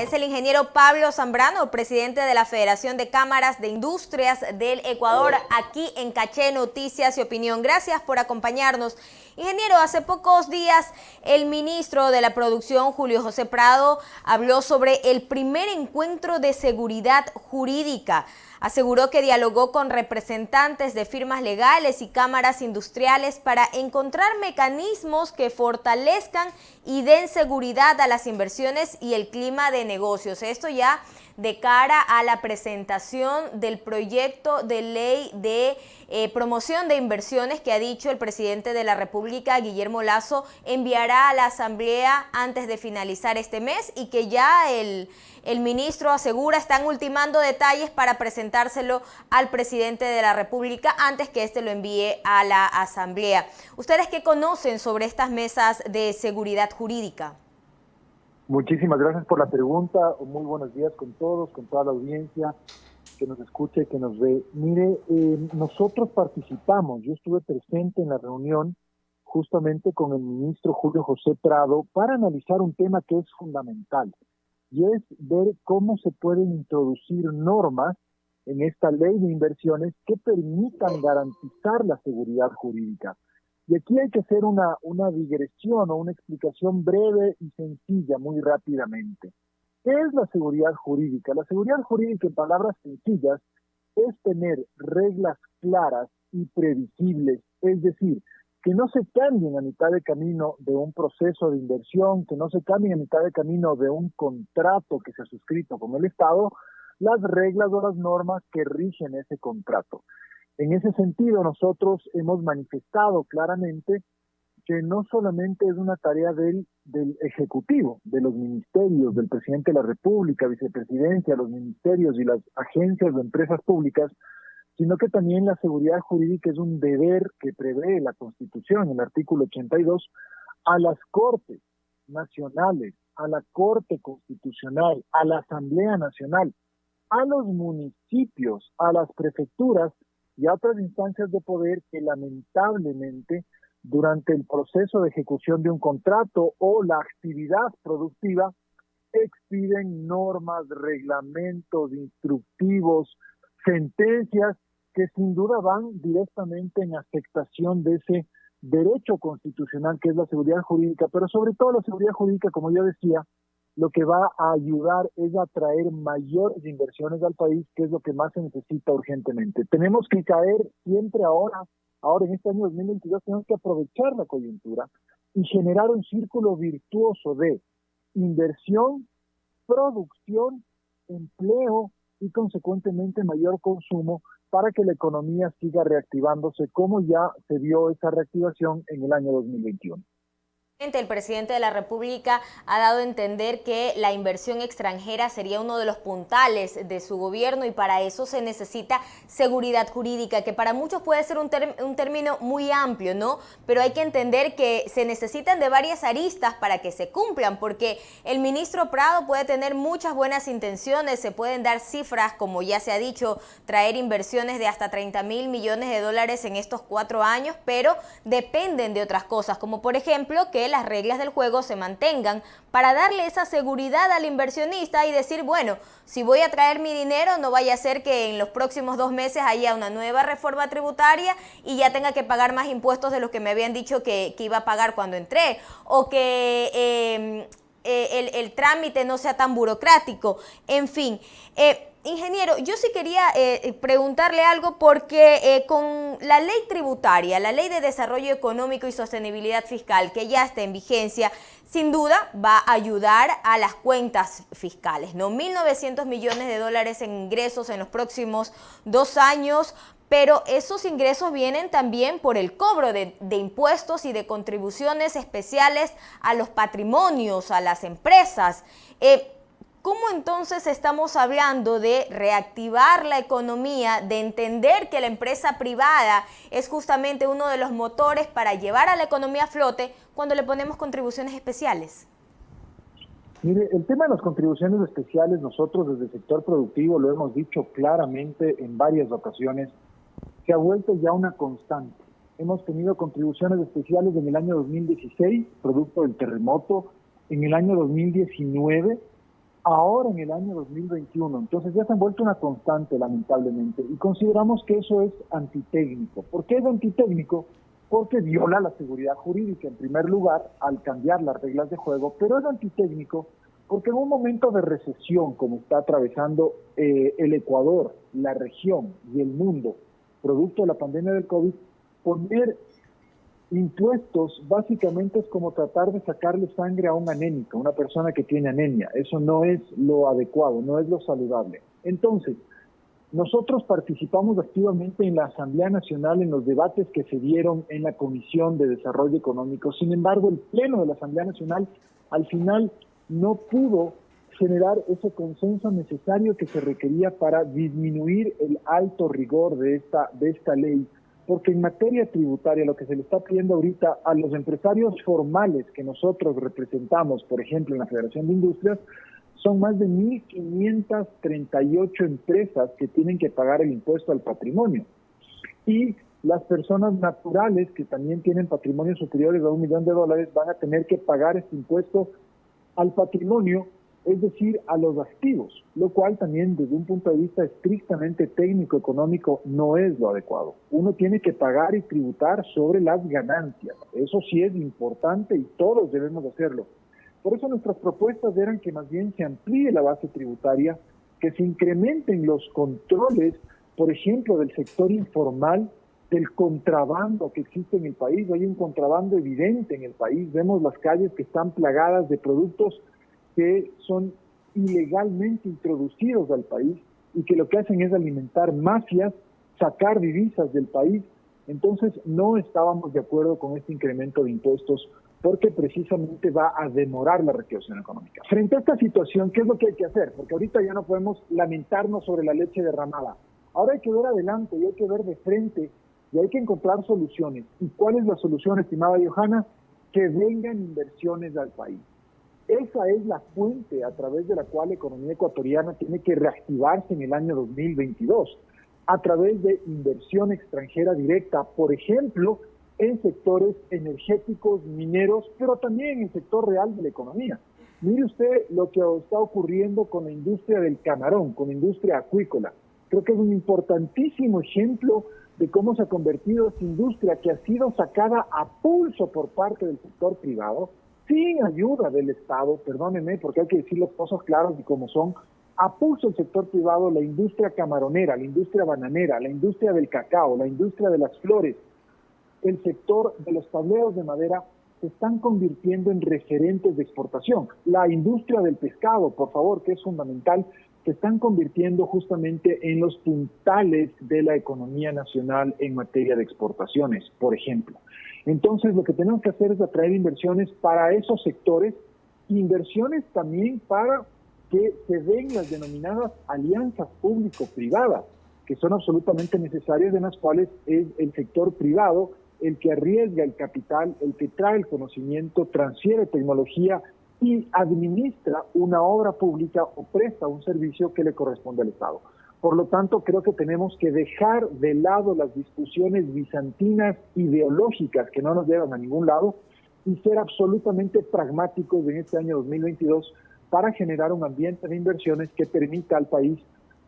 Es el ingeniero Pablo Zambrano, presidente de la Federación de Cámaras de Industrias del Ecuador, aquí en Caché Noticias y Opinión. Gracias por acompañarnos. Ingeniero, hace pocos días el ministro de la Producción, Julio José Prado, habló sobre el primer encuentro de seguridad jurídica. Aseguró que dialogó con representantes de firmas legales y cámaras industriales para encontrar mecanismos que fortalezcan y den seguridad a las inversiones y el clima de negocios. Esto ya de cara a la presentación del proyecto de ley de promoción de inversiones que ha dicho el presidente de la República, Guillermo Lasso, enviará a la Asamblea antes de finalizar este mes y que ya el ministro asegura están ultimando detalles para presentárselo al presidente de la República antes que éste lo envíe a la Asamblea. ¿Ustedes qué conocen sobre estas mesas de seguridad jurídica? Muchísimas gracias por la pregunta. Muy buenos días con todos, con toda la audiencia que nos escucha y que nos ve. Mire, nosotros participamos, yo estuve presente en la reunión justamente con el ministro Julio José Prado para analizar un tema que es fundamental y es ver cómo se pueden introducir normas en esta ley de inversiones que permitan garantizar la seguridad jurídica. Y aquí hay que hacer una digresión o una explicación breve y sencilla, muy rápidamente. ¿Qué es la seguridad jurídica? La seguridad jurídica, en palabras sencillas, es tener reglas claras y previsibles, es decir, que no se cambien a mitad de camino de un proceso de inversión, que no se cambien a mitad de camino de un contrato que se ha suscrito con el Estado, las reglas o las normas que rigen ese contrato. En ese sentido, nosotros hemos manifestado claramente que no solamente es una tarea del Ejecutivo, de los ministerios, del Presidente de la República, Vicepresidencia, los ministerios y las agencias o empresas públicas, sino que también la seguridad jurídica es un deber que prevé la Constitución, el artículo 82, a las Cortes nacionales, a la Corte Constitucional, a la Asamblea Nacional, a los municipios, a las prefecturas, y a otras instancias de poder que lamentablemente durante el proceso de ejecución de un contrato o la actividad productiva expiden normas, reglamentos, instructivos, sentencias que sin duda van directamente en afectación de ese derecho constitucional que es la seguridad jurídica, pero sobre todo la seguridad jurídica, como yo decía, lo que va a ayudar es a atraer mayores inversiones al país, que es lo que más se necesita urgentemente. Tenemos que caer siempre ahora en este año 2022, tenemos que aprovechar la coyuntura y generar un círculo virtuoso de inversión, producción, empleo y consecuentemente mayor consumo para que la economía siga reactivándose como ya se vio esa reactivación en el año 2021. El presidente de la República ha dado a entender que la inversión extranjera sería uno de los puntales de su gobierno y para eso se necesita seguridad jurídica, que para muchos puede ser un término muy amplio, ¿no? Pero hay que entender que se necesitan de varias aristas para que se cumplan, porque el ministro Prado puede tener muchas buenas intenciones, se pueden dar cifras, como ya se ha dicho, traer inversiones de hasta 30.000 millones de dólares en estos 4 años, pero dependen de otras cosas, como por ejemplo que las reglas del juego se mantengan para darle esa seguridad al inversionista y decir, bueno, si voy a traer mi dinero, no vaya a ser que en los próximos 2 meses haya una nueva reforma tributaria y ya tenga que pagar más impuestos de los que me habían dicho que iba a pagar cuando entré, o que el trámite no sea tan burocrático, en fin. Ingeniero, yo sí quería preguntarle algo porque con la ley tributaria, la ley de desarrollo económico y sostenibilidad fiscal que ya está en vigencia, sin duda va a ayudar a las cuentas fiscales, ¿no? 1.900 millones de dólares en ingresos en los próximos 2 años, pero esos ingresos vienen también por el cobro de impuestos y de contribuciones especiales a los patrimonios, a las empresas. ¿Cómo entonces estamos hablando de reactivar la economía, de entender que la empresa privada es justamente uno de los motores para llevar a la economía a flote cuando le ponemos contribuciones especiales? Mire, el tema de las contribuciones especiales, nosotros desde el sector productivo lo hemos dicho claramente en varias ocasiones, se ha vuelto ya una constante. Hemos tenido contribuciones especiales en el año 2016, producto del terremoto, en el año 2019, ahora en el año 2021. Entonces ya se han vuelto una constante, lamentablemente, y consideramos que eso es antitécnico. ¿Por qué es antitécnico? Porque viola la seguridad jurídica, en primer lugar, al cambiar las reglas de juego, pero es antitécnico porque en un momento de recesión, como está atravesando el Ecuador, la región y el mundo, producto de la pandemia del COVID, poner impuestos básicamente es como tratar de sacarle sangre a un anémico, una persona que tiene anemia. Eso no es lo adecuado, no es lo saludable. Entonces, nosotros participamos activamente en la Asamblea Nacional en los debates que se dieron en la Comisión de Desarrollo Económico. Sin embargo, el Pleno de la Asamblea Nacional al final no pudo generar ese consenso necesario que se requería para disminuir el alto rigor de esta ley, porque en materia tributaria lo que se le está pidiendo ahorita a los empresarios formales que nosotros representamos, por ejemplo en la Federación de Industrias, son más de 1.538 empresas que tienen que pagar el impuesto al patrimonio. Y las personas naturales que también tienen patrimonios superiores a $1 millón van a tener que pagar este impuesto al patrimonio, es decir, a los activos, lo cual también desde un punto de vista estrictamente técnico-económico no es lo adecuado. Uno tiene que pagar y tributar sobre las ganancias. Eso sí es importante y todos debemos hacerlo. Por eso nuestras propuestas eran que más bien se amplíe la base tributaria, que se incrementen los controles, por ejemplo, del sector informal, del contrabando que existe en el país. Hay un contrabando evidente en el país. Vemos las calles que están plagadas de productos que son ilegalmente introducidos al país y que lo que hacen es alimentar mafias, sacar divisas del país. Entonces no estábamos de acuerdo con este incremento de impuestos porque precisamente va a demorar la reactivación económica. Frente a esta situación, ¿qué es lo que hay que hacer? Porque ahorita ya no podemos lamentarnos sobre la leche derramada. Ahora hay que ver adelante y hay que ver de frente y hay que encontrar soluciones. ¿Y cuál es la solución, estimada Johanna? Que vengan inversiones al país. Esa es la fuente a través de la cual la economía ecuatoriana tiene que reactivarse en el año 2022, a través de inversión extranjera directa, por ejemplo, en sectores energéticos, mineros, pero también en el sector real de la economía. Mire usted lo que está ocurriendo con la industria del camarón, con la industria acuícola. Creo que es un importantísimo ejemplo de cómo se ha convertido esta industria que ha sido sacada a pulso por parte del sector privado, sin ayuda del Estado, perdónenme, porque hay que decir las cosas claras y como son, a pulso el sector privado, la industria camaronera, la industria bananera, la industria del cacao, la industria de las flores, el sector de los tableros de madera, se están convirtiendo en referentes de exportación. La industria del pescado, por favor, que es fundamental, se están convirtiendo justamente en los puntales de la economía nacional en materia de exportaciones, por ejemplo. Entonces, lo que tenemos que hacer es atraer inversiones para esos sectores, inversiones también para que se den las denominadas alianzas público-privadas, que son absolutamente necesarias, en las cuales es el sector privado el que arriesga el capital, el que trae el conocimiento, transfiere tecnología y administra una obra pública o presta un servicio que le corresponde al Estado. Por lo tanto, creo que tenemos que dejar de lado las discusiones bizantinas ideológicas que no nos llevan a ningún lado y ser absolutamente pragmáticos en este año 2022 para generar un ambiente de inversiones que permita al país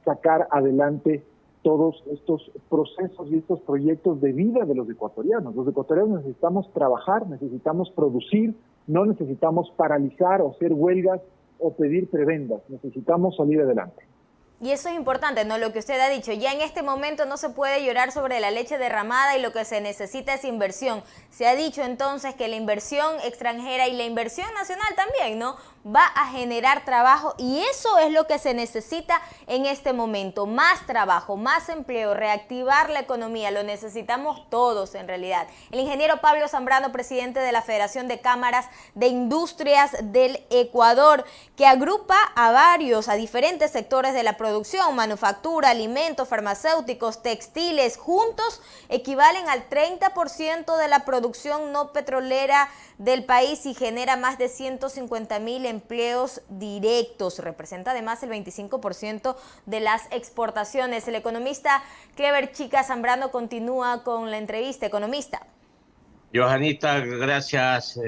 sacar adelante todos estos procesos y estos proyectos de vida de los ecuatorianos. Los ecuatorianos necesitamos trabajar, necesitamos producir, no necesitamos paralizar o hacer huelgas o pedir prebendas, necesitamos salir adelante. Y eso es importante, ¿no? Lo que usted ha dicho, ya en este momento no se puede llorar sobre la leche derramada y lo que se necesita es inversión. Se ha dicho entonces que la inversión extranjera y la inversión nacional también, ¿no?, va a generar trabajo y eso es lo que se necesita en este momento, más trabajo, más empleo, reactivar la economía, lo necesitamos todos en realidad. El ingeniero Pablo Zambrano, presidente de la Federación de Cámaras de Industrias del Ecuador, que agrupa a diferentes sectores de la producción, manufactura, alimentos, farmacéuticos, textiles, juntos equivalen al 30% de la producción no petrolera del país y genera más de 150,000 empleos directos. Representa además el 25% de las exportaciones. El economista Clever Chica Zambrano continúa con la entrevista. Economista. Johanita, gracias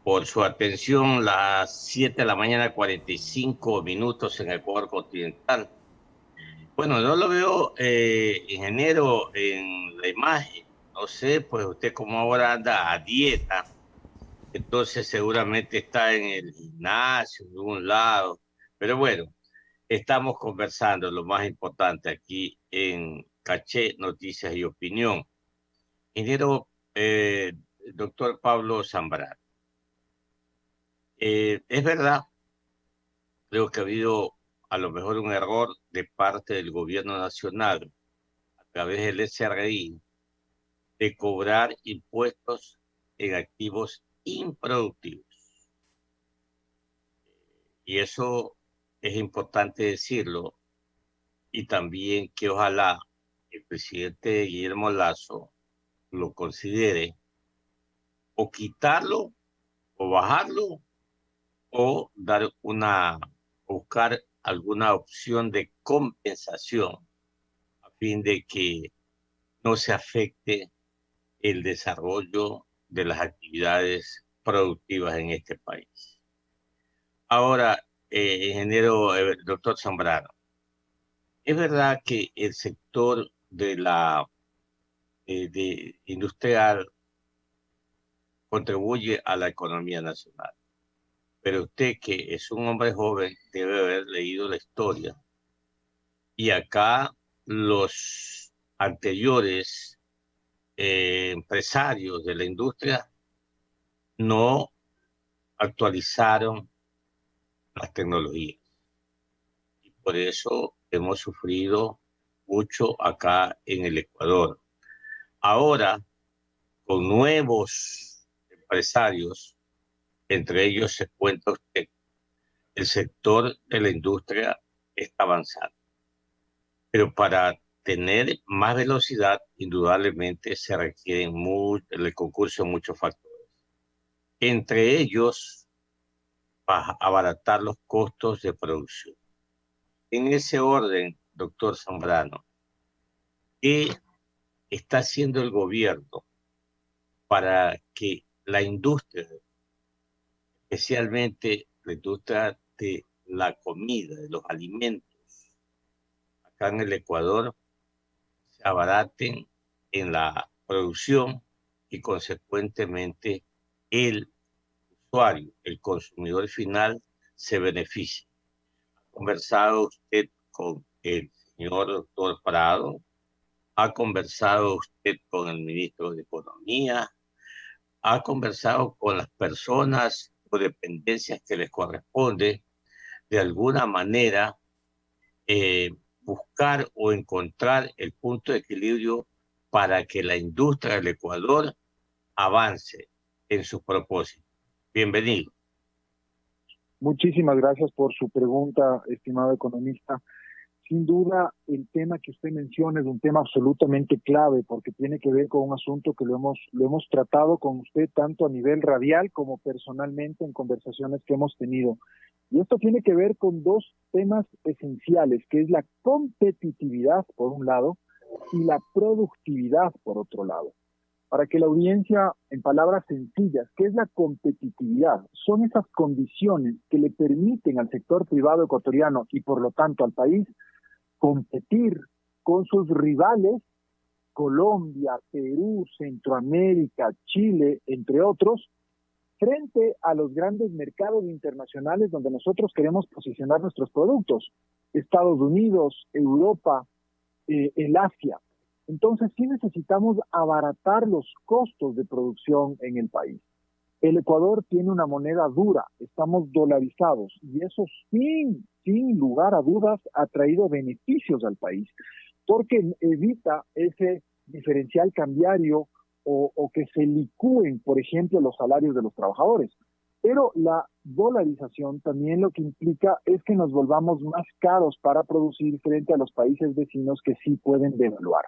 por su atención. Las 7 de la mañana, 45 minutos en Ecuador continental. Bueno, no lo veo, ingeniero, en la imagen. No sé, pues usted como ahora anda a dieta, entonces seguramente está en el gimnasio, en algún lado. Pero bueno, estamos conversando lo más importante aquí en Caché, Noticias y Opinión. Ingeniero, doctor Pablo Zambrano, es verdad, creo que ha habido a lo mejor un error de parte del gobierno nacional a través del SRI de cobrar impuestos en activos improductivos. Y eso es importante decirlo, y también que ojalá el presidente Guillermo Lasso lo considere, o quitarlo o bajarlo, o buscar alguna opción de compensación a fin de que no se afecte el desarrollo de las actividades productivas en este país. Ahora, ingeniero, doctor Zambrano, es verdad que el sector de la industrial contribuye a la economía nacional, pero usted, que es un hombre joven, debe haber leído la historia. Y acá los anteriores empresarios de la industria no actualizaron las tecnologías. Y por eso hemos sufrido mucho acá en el Ecuador. Ahora, con nuevos empresarios, entre ellos se cuenta usted, el sector de la industria está avanzando. Pero para tener más velocidad, indudablemente se requieren el concurso de muchos factores. Entre ellos, abaratar los costos de producción. En ese orden, doctor Zambrano, ¿qué está haciendo el gobierno para que la industria, especialmente la industria de la comida, de los alimentos, acá en el Ecuador, se abaraten en la producción y consecuentemente el usuario, el consumidor final, se beneficie? ¿Ha conversado usted con el señor doctor Prado? ¿Ha conversado usted con el ministro de Economía? ¿Ha conversado con las personas o dependencias que les corresponde de alguna manera buscar o encontrar el punto de equilibrio para que la industria del Ecuador avance en sus propósitos? Bienvenido. Muchísimas gracias por su pregunta, estimado economista. Sin duda, el tema que usted menciona es un tema absolutamente clave porque tiene que ver con un asunto que lo hemos tratado con usted tanto a nivel radial como personalmente en conversaciones que hemos tenido. Y esto tiene que ver con dos temas esenciales, que es la competitividad, por un lado, y la productividad, por otro lado. Para que la audiencia, en palabras sencillas, ¿qué es la competitividad? Son esas condiciones que le permiten al sector privado ecuatoriano y por lo tanto al país competir con sus rivales, Colombia, Perú, Centroamérica, Chile, entre otros, frente a los grandes mercados internacionales donde nosotros queremos posicionar nuestros productos, Estados Unidos, Europa, el Asia. Entonces sí necesitamos abaratar los costos de producción en el país. El Ecuador tiene una moneda dura, estamos dolarizados y eso sin lugar a dudas ha traído beneficios al país porque evita ese diferencial cambiario o que se licúen, por ejemplo, los salarios de los trabajadores. Pero la dolarización también lo que implica es que nos volvamos más caros para producir frente a los países vecinos que sí pueden devaluar.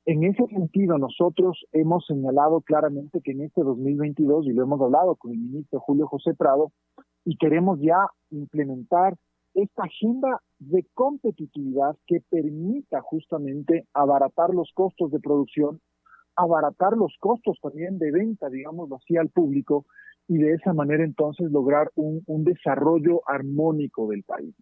En ese sentido, nosotros hemos señalado claramente que en este 2022, y lo hemos hablado con el ministro Julio José Prado, y queremos ya implementar esta agenda de competitividad que permita justamente abaratar los costos de producción, abaratar los costos también de venta, digámoslo así, al público, y de esa manera entonces lograr un desarrollo armónico del país.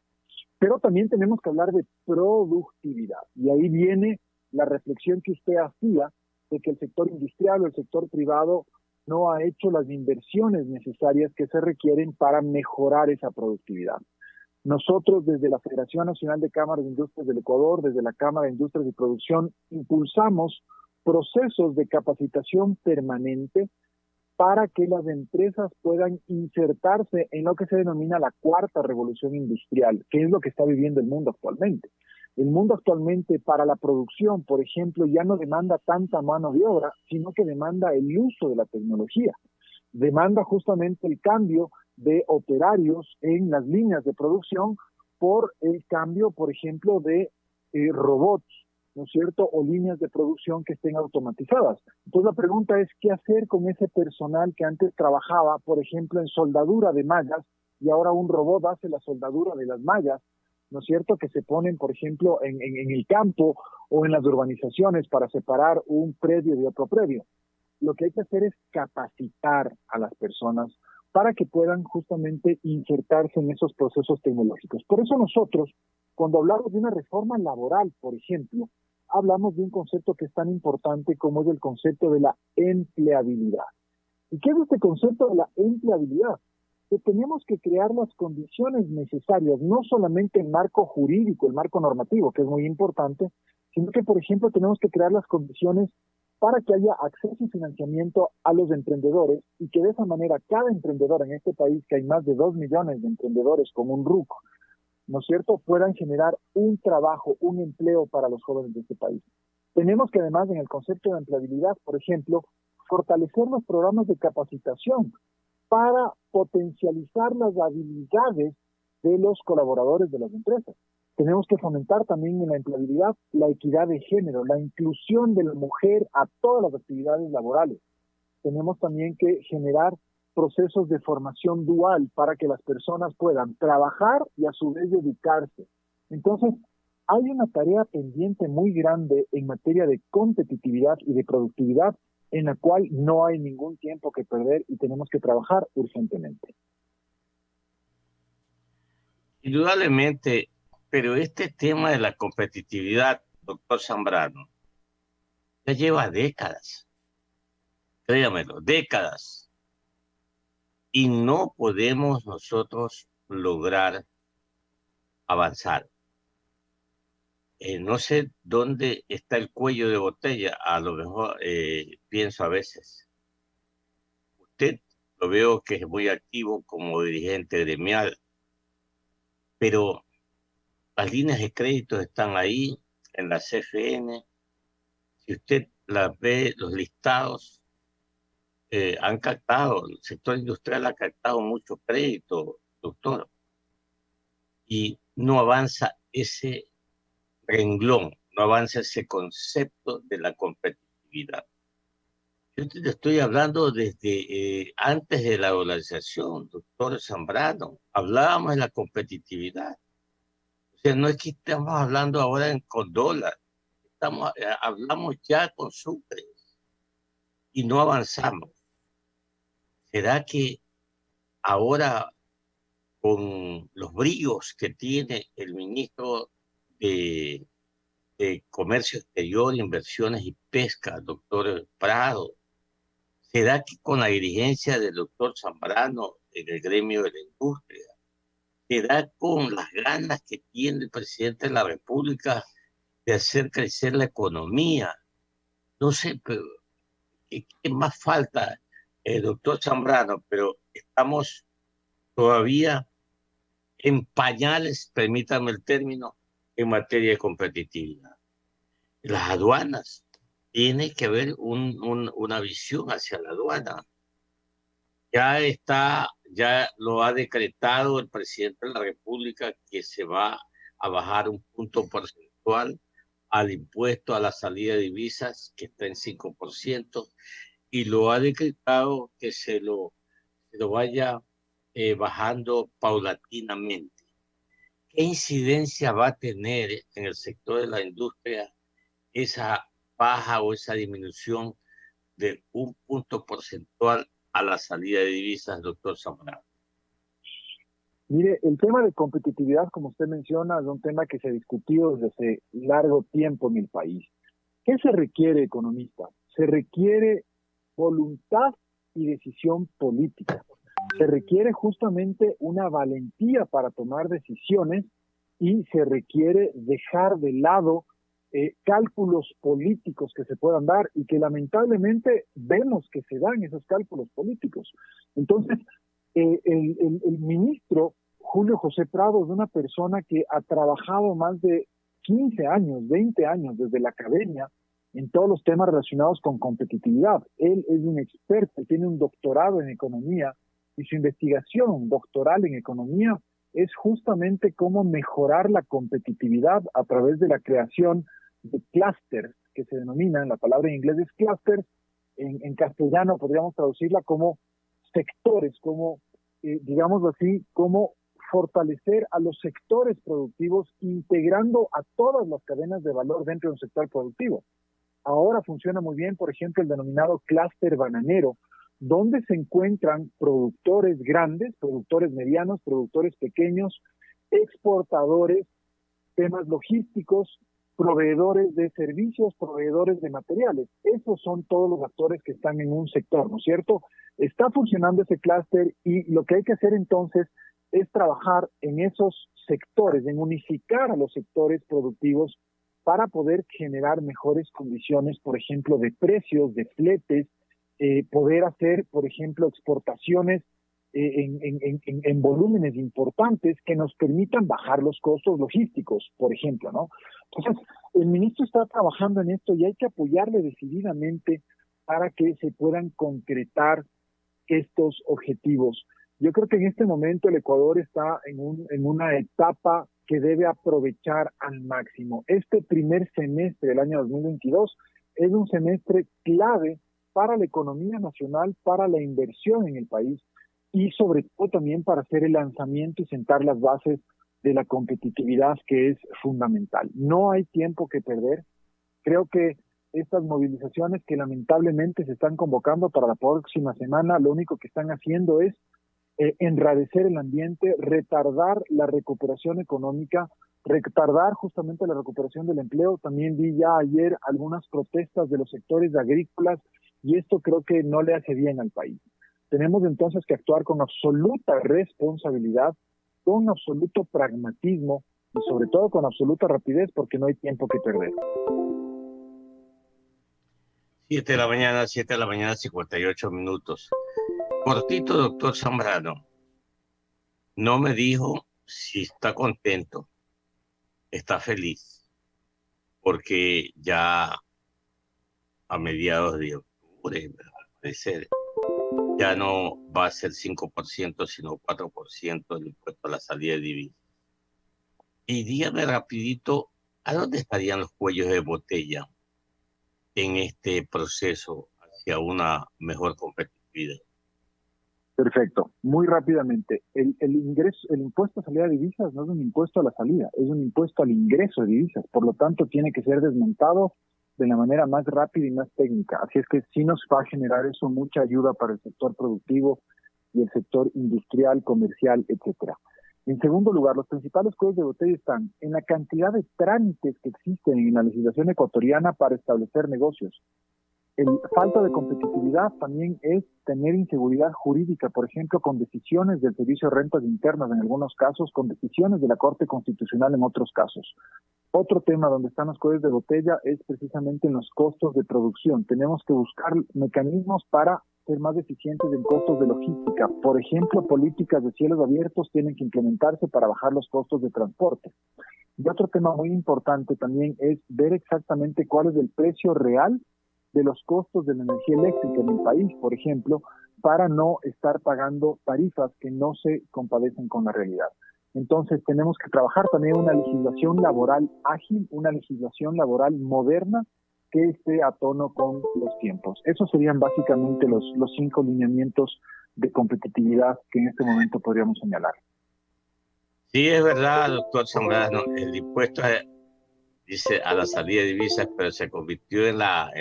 Pero también tenemos que hablar de productividad, y ahí viene la reflexión que usted hacía de que el sector industrial o el sector privado no ha hecho las inversiones necesarias que se requieren para mejorar esa productividad. Nosotros desde la Federación Nacional de Cámaras de Industrias del Ecuador, desde la Cámara de Industrias y Producción, impulsamos procesos de capacitación permanente para que las empresas puedan insertarse en lo que se denomina la cuarta revolución industrial, que es lo que está viviendo el mundo actualmente. El mundo actualmente para la producción, por ejemplo, ya no demanda tanta mano de obra, sino que demanda el uso de la tecnología. Demanda justamente el cambio de operarios en las líneas de producción por el cambio, por ejemplo, de robots, ¿no es cierto?, o líneas de producción que estén automatizadas. Entonces la pregunta es, ¿qué hacer con ese personal que antes trabajaba, por ejemplo, en soldadura de mallas, y ahora un robot hace la soldadura de las mallas, ¿no es cierto?, que se ponen, por ejemplo, en el campo o en las urbanizaciones para separar un predio de otro predio? Lo que hay que hacer es capacitar a las personas para que puedan justamente insertarse en esos procesos tecnológicos. Por eso nosotros, cuando hablamos de una reforma laboral, por ejemplo, hablamos de un concepto que es tan importante como es el concepto de la empleabilidad. ¿Y qué es este concepto de la empleabilidad? Que tenemos que crear las condiciones necesarias, no solamente el marco jurídico, el marco normativo, que es muy importante, sino que, por ejemplo, tenemos que crear las condiciones para que haya acceso y financiamiento a los emprendedores, y que de esa manera cada emprendedor en este país, que hay más de 2 millones de emprendedores como un RUC, ¿no es cierto?, puedan generar un trabajo, un empleo para los jóvenes de este país. Tenemos que además en el concepto de empleabilidad, por ejemplo, fortalecer los programas de capacitación para potencializar las habilidades de los colaboradores de las empresas. Tenemos que fomentar también en la empleabilidad la equidad de género, la inclusión de la mujer a todas las actividades laborales. Tenemos también que generar procesos de formación dual para que las personas puedan trabajar y a su vez dedicarse. Entonces, hay una tarea pendiente muy grande en materia de competitividad y de productividad en la cual no hay ningún tiempo que perder y tenemos que trabajar urgentemente. Indudablemente, pero este tema de la competitividad, doctor Zambrano, ya lleva décadas, créamelo, décadas, y no podemos nosotros lograr avanzar. No sé dónde está el cuello de botella, a lo mejor pienso a veces. Usted lo veo que es muy activo como dirigente gremial, pero las líneas de crédito están ahí en la CFN. Si usted las ve, los listados han captado, el sector industrial ha captado mucho crédito, doctor, y no avanza ese renglón, no avanza ese concepto de la competitividad. Yo te estoy hablando desde antes de la dolarización, doctor Zambrano. Hablábamos de la competitividad. O sea, no es que estamos hablando ahora con dólar, hablamos ya con sucre y no avanzamos. ¿Será que ahora, con los bríos que tiene el ministro de Comercio Exterior, Inversiones y Pesca, doctor Prado, será que con la dirigencia del doctor Zambrano en el gremio de la industria, será con las ganas que tiene el presidente de la República de hacer crecer la economía? No sé, pero ¿qué más falta, doctor Zambrano? Pero estamos todavía en pañales, permítame el término, en materia de competitividad. Las aduanas, tiene que haber una visión hacia la aduana. Ya lo ha decretado el presidente de la República, que se va a bajar un punto porcentual al impuesto a la salida de divisas, que está en 5%, y lo ha decretado que se lo vaya bajando paulatinamente. ¿Qué incidencia va a tener en el sector de la industria esa baja o esa disminución de un punto porcentual a la salida de divisas, doctor Zambrano? Mire, el tema de competitividad, como usted menciona, es un tema que se ha discutido desde hace largo tiempo en el país. ¿Qué se requiere, economista? Se requiere voluntad y decisión política. Se requiere justamente una valentía para tomar decisiones y se requiere dejar de lado cálculos políticos que se puedan dar y que lamentablemente vemos que se dan esos cálculos políticos. Entonces, el ministro Julio José Prado es una persona que ha trabajado más de 15 años, 20 años desde la academia en todos los temas relacionados con competitividad. Él es un experto, tiene un doctorado en economía y su investigación doctoral en economía es justamente cómo mejorar la competitividad a través de la creación de clústeres, que se denominan, la palabra en inglés es clúster, en castellano podríamos traducirla como sectores, como, digámoslo así, como fortalecer a los sectores productivos integrando a todas las cadenas de valor dentro de un sector productivo. Ahora funciona muy bien, por ejemplo, el denominado clúster bananero, donde se encuentran productores grandes, productores medianos, productores pequeños, exportadores, temas logísticos, proveedores de servicios, proveedores de materiales. Esos son todos los actores que están en un sector, ¿no es cierto? Está funcionando ese clúster y lo que hay que hacer entonces es trabajar en esos sectores, en unificar a los sectores productivos para poder generar mejores condiciones, por ejemplo, de precios, de fletes, poder hacer, por ejemplo, exportaciones en volúmenes importantes que nos permitan bajar los costos logísticos, por ejemplo, ¿no? Entonces, el ministro está trabajando en esto y hay que apoyarle decididamente para que se puedan concretar estos objetivos. Yo creo que en este momento el Ecuador está en una etapa que debe aprovechar al máximo. Este primer semestre del año 2022 es un semestre clave para la economía nacional, para la inversión en el país y sobre todo también para hacer el lanzamiento y sentar las bases de la competitividad, que es fundamental. No hay tiempo que perder. Creo que estas movilizaciones que lamentablemente se están convocando para la próxima semana, lo único que están haciendo es enrarecer el ambiente, retardar la recuperación económica, retardar justamente la recuperación del empleo. También vi ya ayer algunas protestas de los sectores agrícolas y esto creo que no le hace bien al país. Tenemos entonces que actuar con absoluta responsabilidad, con absoluto pragmatismo y sobre todo con absoluta rapidez porque no hay tiempo que perder. 7 de la mañana, 58 minutos. Cortito, doctor Zambrano. No me dijo si está contento, está feliz, porque ya a mediados de octubre, al parecer, ya no va a ser 5%, sino 4% el impuesto a la salida de divisas. Y dígame rapidito, ¿a dónde estarían los cuellos de botella en este proceso hacia una mejor competitividad? Perfecto. Muy rápidamente. El impuesto a salida de divisas no es un impuesto a la salida, es un impuesto al ingreso de divisas. Por lo tanto, tiene que ser desmontado de la manera más rápida y más técnica. Así es que sí nos va a generar eso mucha ayuda para el sector productivo y el sector industrial, comercial, etcétera. En segundo lugar, los principales cuellos de botella están en la cantidad de trámites que existen en la legislación ecuatoriana para establecer negocios. Falta de competitividad también es tener inseguridad jurídica, por ejemplo, con decisiones del Servicio de Rentas Internas en algunos casos, con decisiones de la Corte Constitucional en otros casos. Otro tema donde están los cuellos de botella es precisamente en los costos de producción. Tenemos que buscar mecanismos para ser más eficientes en costos de logística. Por ejemplo, políticas de cielos abiertos tienen que implementarse para bajar los costos de transporte. Y otro tema muy importante también es ver exactamente cuál es el precio real de los costos de la energía eléctrica en el país, por ejemplo, para no estar pagando tarifas que no se compadecen con la realidad. Entonces tenemos que trabajar también una legislación laboral ágil, una legislación laboral moderna que esté a tono con los tiempos. Esos serían básicamente los 5 lineamientos de competitividad que en este momento podríamos señalar. Sí, es verdad, doctor Zambrano, el impuesto dice a la salida de divisas, pero se convirtió en la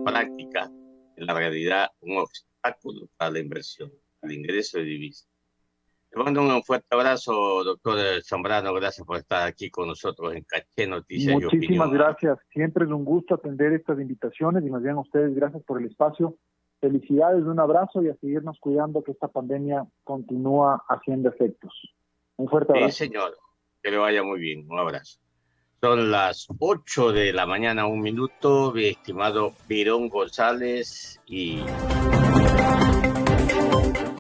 práctica, en la realidad, un obstáculo obstáculo para la inversión, el ingreso de divisas. Le mando un fuerte abrazo, doctor Zambrano. Gracias por estar aquí con nosotros en Caché Noticias y Opinión. Muchísimas gracias. Siempre es un gusto atender estas invitaciones y más bien a ustedes, gracias por el espacio. Felicidades, un abrazo y a seguirnos cuidando que esta pandemia continúa haciendo efectos. Un fuerte abrazo. Sí, señor. Que le vaya muy bien. Un abrazo. Son las 8 de la mañana, 1 minuto, mi estimado Virón González y...